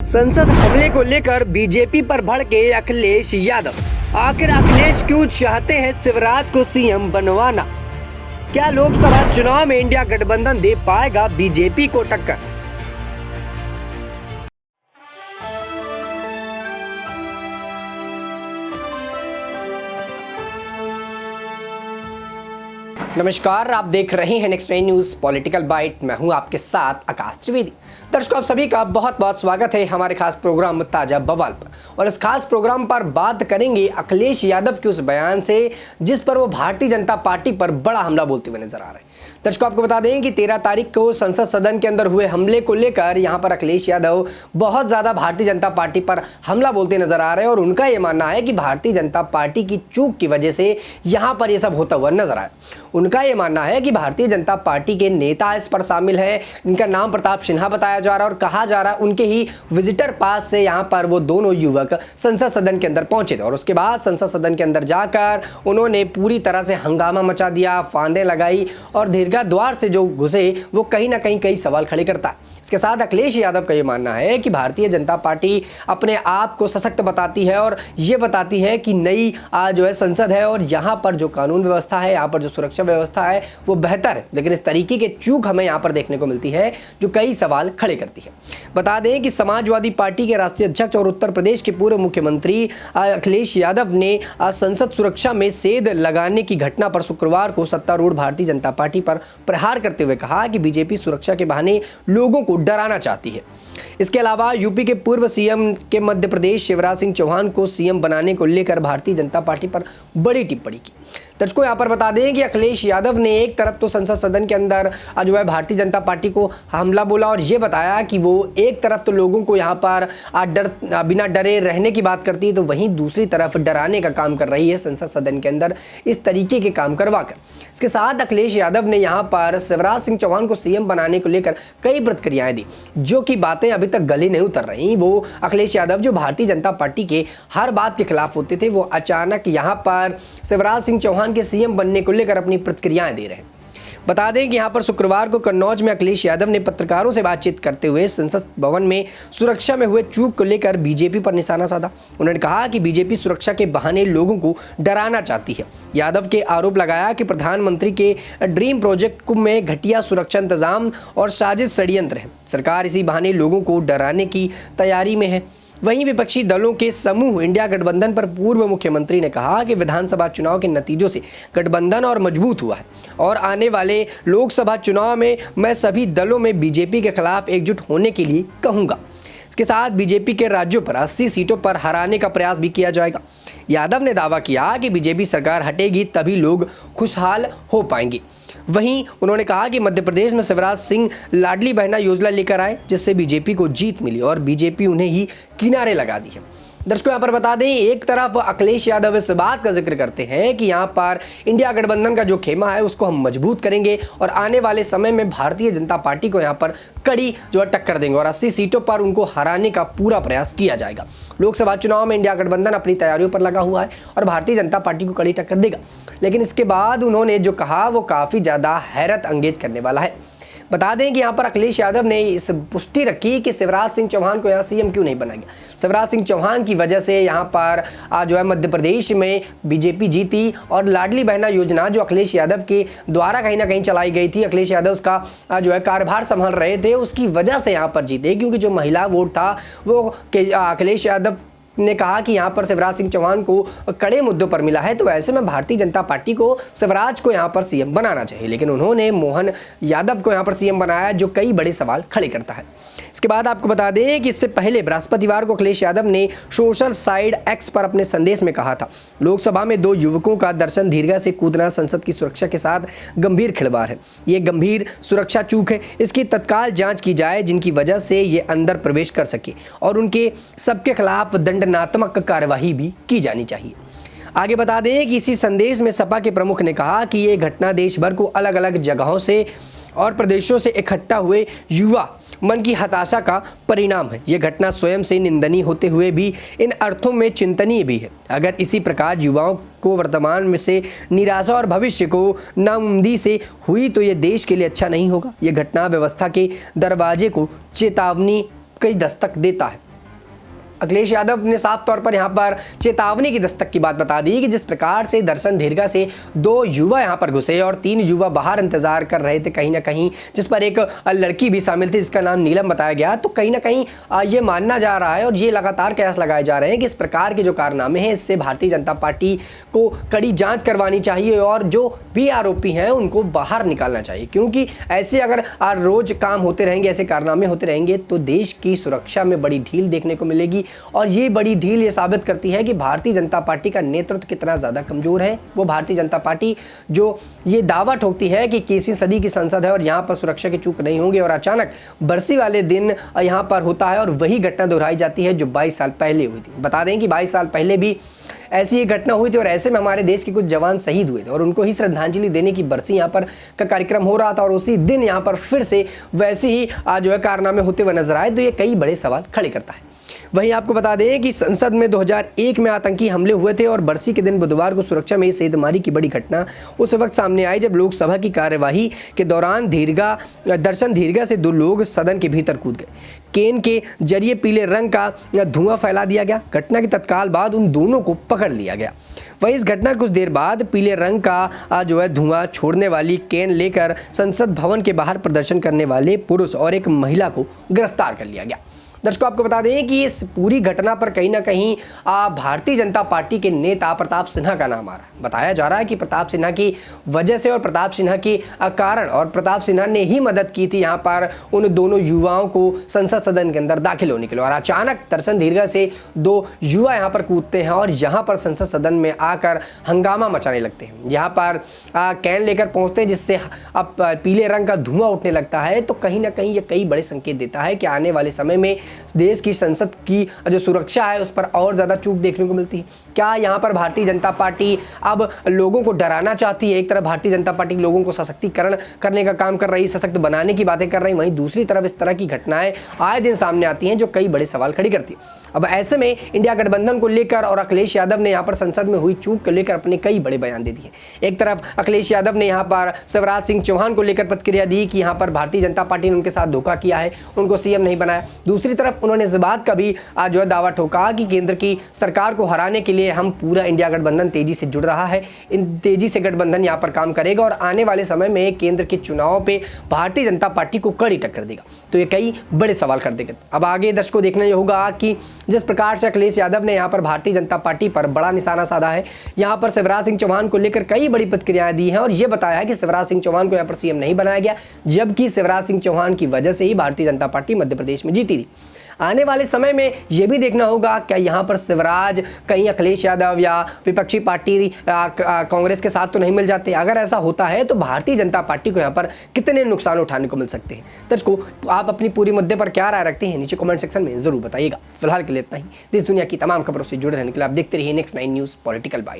संसद हमले को लेकर बीजेपी पर भड़के अखिलेश यादव। आखिर अखिलेश क्यों चाहते हैं शिवराज को सीएम बनवाना? क्या लोकसभा चुनाव में इंडिया गठबंधन दे पाएगा बीजेपी को टक्कर? नमस्कार, आप देख रहे हैं नेक्स्ट न्यूज पॉलिटिकल बाइट। मैं हूं आपके साथ आकाश त्रिवेदी। दर्शकों, आप सभी का बहुत बहुत स्वागत है हमारे खास प्रोग्राम ताजा बवाल पर। और इस खास प्रोग्राम पर बात करेंगे अखिलेश यादव के उस बयान से जिस पर वो भारतीय जनता पार्टी पर बड़ा हमला बोलते हुए नजर आ रहे हैं। दर्शकों, आपको बता दें कि 13 तारीख को संसद सदन के अंदर हुए हमले को लेकर यहां पर अखिलेश यादव बहुत ज्यादा भारतीय जनता पार्टी पर हमला बोलते नजर आ रहे हैं और उनका यह मानना है कि भारतीय जनता पार्टी की चूक की वजह से यहां पर यह सब होता हुआ नजर आया। उनका यह मानना है कि भारतीय जनता पार्टी के नेता इस पर शामिल हैं। इनका नाम प्रताप सिन्हा बताया जा रहा है और कहा जा रहा है उनके ही विजिटर पास से यहां पर वो दोनों युवक संसद सदन के अंदर पहुंचे थे और उसके बाद संसद सदन के अंदर जाकर उन्होंने पूरी तरह से हंगामा मचा दिया, फांदे लगाई और दीर्घा द्वार से जो घुसे वो कहीं ना कहीं कई सवाल खड़े करता है। इसके साथ अखिलेश यादव का यह मानना है कि भारतीय जनता पार्टी अपने आप को सशक्त बताती है और ये बताती है कि नई जो है संसद है और यहाँ पर जो कानून व्यवस्था है, यहाँ पर जो सुरक्षा व्यवस्था है वो बेहतर है। लेकिन इस तरीके के चूक हमें यहाँ पर देखने को मिलती है जो कई सवाल खड़े करती है। बता दें कि समाजवादी पार्टी के राष्ट्रीय अध्यक्ष और उत्तर प्रदेश के पूर्व मुख्यमंत्री अखिलेश यादव ने संसद सुरक्षा में सेध लगाने की घटना पर शुक्रवार को सत्तारूढ़ भारतीय जनता पार्टी पर प्रहार करते हुए कहा कि बीजेपी सुरक्षा के बहाने लोगों को डराना चाहती है। इसके अलावा यूपी के पूर्व सीएम के मध्य प्रदेश शिवराज सिंह चौहान को सीएम बनाने को लेकर भारतीय जनता पार्टी पर बड़ी टिप्पणी की। दर्शकों, यहां पर बता दें कि अखिलेश यादव ने एक तरफ तो संसद सदन के अंदर जो है भारतीय जनता पार्टी को हमला बोला और यह बताया कि वो एक तरफ तो लोगों को यहां पर बिना डरे रहने की बात करती है, तो वहीं दूसरी तरफ डराने का काम कर रही है संसद सदन के अंदर इस तरीके के काम करवाकर। इसके साथ अखिलेश यादव ने यहां पर शिवराज सिंह चौहान को सीएम बनाने को लेकर कई प्रतिक्रियाएं दी, जो कि बातें अभी तक गले नहीं उतर रही। वो अखिलेश यादव जो भारतीय जनता पार्टी के हर बात के खिलाफ होते थे, वो अचानक यहां पर शिवराज सिंह चौहान के सीएम बनने को लेकर अपनी प्रतिक्रियाएं दे रहे हैं। बता दें कि यहां पर शुक्रवार को कन्नौज में अखिलेश यादव ने पत्रकारों से बातचीत करते हुए संसद भवन में सुरक्षा में हुए चूक को लेकर बीजेपी पर निशाना साधा। उन्होंने कहा कि बीजेपी सुरक्षा के बहाने लोगों को डराना चाहती है। यादव के आरोप लगाया कि प्रधानमंत्री के ड्रीम प्रोजेक्ट में घटिया सुरक्षा इंतजाम और साजिश षड्यंत्र है। सरकार इसी बहाने लोगों को डराने की तैयारी में है। वहीं विपक्षी दलों के समूह इंडिया गठबंधन पर पूर्व मुख्यमंत्री ने कहा कि विधानसभा चुनाव के नतीजों से गठबंधन और मजबूत हुआ है और आने वाले लोकसभा चुनाव में मैं सभी दलों में बीजेपी के खिलाफ एकजुट होने के लिए कहूंगा। इसके साथ बीजेपी के राज्यों पर 80 सीटों पर हराने का प्रयास भी किया जाएगा। यादव ने दावा किया कि बीजेपी सरकार हटेगी तभी लोग खुशहाल हो पाएंगे। वहीं उन्होंने कहा कि मध्य प्रदेश में शिवराज सिंह लाडली बहना योजना लेकर आए, जिससे बीजेपी को जीत मिली और बीजेपी उन्हें ही किनारे लगा दी है। दर्शकों, यहाँ पर बता दें, एक तरफ अखिलेश यादव इस बात का जिक्र करते हैं कि यहाँ पर इंडिया गठबंधन का जो खेमा है उसको हम मजबूत करेंगे और आने वाले समय में भारतीय जनता पार्टी को यहाँ पर कड़ी जो है टक्कर देंगे और 80 सीटों पर उनको हराने का पूरा प्रयास किया जाएगा। लोकसभा चुनाव में इंडिया गठबंधन अपनी तैयारियों पर लगा हुआ है और भारतीय जनता पार्टी को कड़ी टक्कर देगा। लेकिन इसके बाद उन्होंने जो कहा वो काफ़ी ज़्यादा हैरत अंगेज करने वाला है। बता दें कि यहाँ पर अखिलेश यादव ने इस पुष्टि रखी कि शिवराज सिंह चौहान को यहाँ सीएम क्यों नहीं बनाएंगे। शिवराज सिंह चौहान की वजह से यहाँ पर जो है मध्य प्रदेश में बीजेपी जीती और लाडली बहना योजना जो अखिलेश यादव के द्वारा कहीं ना कहीं चलाई गई थी, अखिलेश यादव उसका जो है कार्यभार संभाल रहे थे, उसकी वजह से यहाँ पर जीते। क्योंकि जो महिला वोट था वो अखिलेश यादव ने कहा कि यहाँ पर शिवराज सिंह चौहान को कड़े मुद्दों पर मिला है, तो ऐसे में भारतीय जनता पार्टी को शिवराज को यहाँ पर सीएम बनाना चाहिए। लेकिन उन्होंने मोहन यादव को यहाँ पर सीएम बनाया, जो कई बड़े सवाल खड़े करता है। इसके बाद आपको बता दें कि इससे पहले बृहस्पतिवार को अखिलेश यादव ने सोशल साइट एक्स पर अपने संदेश में कहा था, लोकसभा में 2 युवकों का दर्शन दीर्घा से कूदना संसद की सुरक्षा के साथ गंभीर खिलवाड़ है। ये गंभीर सुरक्षा चूक है, इसकी तत्काल जांच की जाए, जिनकी वजह से ये अंदर प्रवेश कर सके और उनके सबके खिलाफ दंडात्मक कार्यवाही भी की जानी चाहिए। आगे बता दें कि इसी संदेश में सपा के प्रमुख ने कहा कि ये घटना देश भर को अलग अलग जगहों से और प्रदेशों से इकट्ठा हुए युवा मन की हताशा का परिणाम है। ये घटना स्वयं से निंदनीय होते हुए भी इन अर्थों में चिंतनीय भी है। अगर इसी प्रकार युवाओं को वर्तमान में से निराशा और भविष्य को नाउम्मीदी से हुई तो ये देश के लिए अच्छा नहीं होगा। ये घटना व्यवस्था के दरवाजे को चेतावनी कई दस्तक देता है। अखिलेश यादव ने साफ तौर पर यहां पर चेतावनी की दस्तक की बात बता दी कि जिस प्रकार से दर्शन दीर्घा से 2 युवा यहां पर घुसे और 3 युवा बाहर इंतजार कर रहे थे कहीं ना कहीं, जिस पर एक लड़की भी शामिल थी जिसका नाम नीलम बताया गया। तो कहीं ना कहीं ये मानना जा रहा है और ये लगातार कयास लगाए जा रहे हैं कि इस प्रकार के जो कारनामे हैं इससे भारतीय जनता पार्टी को कड़ी जांच करवानी चाहिए और जो भी आरोपी हैं उनको बाहर निकालना चाहिए, क्योंकि ऐसे अगर रोज काम होते रहेंगे, ऐसे कारनामे होते रहेंगे तो देश की सुरक्षा में बड़ी ढील देखने को मिलेगी। और ये बड़ी ढील ये साबित करती है कि भारतीय जनता पार्टी का नेतृत्व कितना ज़्यादा कमज़ोर है। वो भारतीय जनता पार्टी जो ये दावा ठोकती है कि 21वीं सदी की संसद है और यहाँ पर सुरक्षा की चूक नहीं होंगे, और अचानक बरसी वाले दिन यहाँ पर होता है और वही घटना दोहराई जाती है जो 22 साल पहले हुई थी। बता दें कि 22 साल पहले भी ऐसी एक घटना हुई थी और ऐसे में हमारे देश के कुछ जवान शहीद हुए थे और उनको ही श्रद्धांजलि देने की बरसी यहाँ पर का कार्यक्रम हो रहा था और उसी दिन यहाँ पर फिर से वैसे ही जो है कारनामे होते हुए नजर आए। तो ये कई बड़े सवाल खड़े करता है। वहीं आपको बता दें कि संसद में 2001 में आतंकी हमले हुए थे और बरसी के दिन बुधवार को सुरक्षा में सेंधमारी की बड़ी घटना उस वक्त सामने आई जब लोकसभा की कार्यवाही के दौरान दर्शन दीर्घा से 2 लोग सदन के भीतर कूद गए। केन के जरिए पीले रंग का धुआं फैला दिया गया। घटना के तत्काल बाद उन दोनों को पकड़ लिया गया। वहीं इस घटना कुछ देर बाद पीले रंग का जो है धुआं छोड़ने वाली केन लेकर संसद भवन के बाहर प्रदर्शन करने वाले पुरुष और एक महिला को गिरफ्तार कर लिया गया। दर्शकों आपको बता दें कि इस पूरी घटना पर कहीं ना कहीं भारतीय जनता पार्टी के नेता प्रताप सिन्हा का नाम आ रहा है। बताया जा रहा है कि प्रताप सिन्हा की वजह से और प्रताप सिन्हा के कारण और प्रताप सिन्हा ने ही मदद की थी यहाँ पर उन दोनों युवाओं को संसद सदन के अंदर दाखिल होने के लिए। और अचानक दर्शन दीर्घा से 2 युवा यहाँ पर कूदते हैं और यहाँ पर संसद सदन में आकर हंगामा मचाने लगते हैं। यहाँ पर कैन लेकर पहुँचते हैं जिससे अब पीले रंग का धुआं उठने लगता है। तो कहीं ना कहीं ये कई बड़े संकेत देता है कि आने वाले समय में देश की संसद की जो सुरक्षा है उस पर और ज़्यादा चूक देखने को मिलती है। क्या यहाँ पर भारतीय जनता पार्टी अब लोगों को डराना चाहती है? एक तरफ भारतीय जनता पार्टी लोगों को सशक्तिकरण करने का काम कर रही, सशक्त बनाने की बातें कर रही, वहीं दूसरी तरफ इस तरह की घटनाएं आए दिन सामने आती हैं जो कई बड़े सवाल खड़ी करती है। अब ऐसे में इंडिया गठबंधन को लेकर और अखिलेश यादव ने यहाँ पर संसद में हुई चूक को लेकर अपने कई बड़े बयान दे दिए। एक तरफ अखिलेश यादव ने यहाँ पर शिवराज सिंह चौहान को लेकर प्रतिक्रिया दी कि यहाँ पर भारतीय जनता पार्टी ने उनके साथ धोखा किया है, उनको सीएम नहीं बनाया। दूसरी तरफ उन्होंने इस बात का भी जो है दावा ठोका कि केंद्र की सरकार को हराने के लिए हम पूरा इंडिया गठबंधन तेजी से जुड़ रहा है, इन तेजी से गठबंधन यहाँ पर काम करेगा और आने वाले समय में केंद्र के चुनाव पे भारतीय जनता पार्टी को कड़ी टक्कर देगा। तो ये कई बड़े सवाल खड़े देगा। अब आगे दर्शकों देखना ये होगा कि जिस प्रकार से अखिलेश यादव ने यहाँ पर भारतीय जनता पार्टी पर बड़ा निशाना साधा है, यहाँ पर शिवराज सिंह चौहान को लेकर कई बड़ी प्रतिक्रियाएं दी हैं और ये बताया है कि शिवराज सिंह चौहान को यहाँ पर सीएम नहीं बनाया गया, जबकि शिवराज सिंह चौहान की वजह से ही भारतीय जनता पार्टी मध्य प्रदेश में जीती थी। आने वाले समय में यह भी देखना होगा क्या यहाँ पर शिवराज कहीं अखिलेश यादव या विपक्षी पार्टी कांग्रेस के साथ तो नहीं मिल जाते। अगर ऐसा होता है तो भारतीय जनता पार्टी को यहाँ पर कितने नुकसान उठाने को मिल सकते हैं। दर्शकों आप अपनी पूरी मुद्दे पर क्या राय रखते हैं नीचे कमेंट सेक्शन में जरूर बताइएगा। फिलहाल के लिए इतना ही। देश दुनिया की तमाम खबरों से जुड़े रहने के लिए आप देखते रहिए नेक्स्ट 9 न्यूज़ पॉलिटिकल बाइट।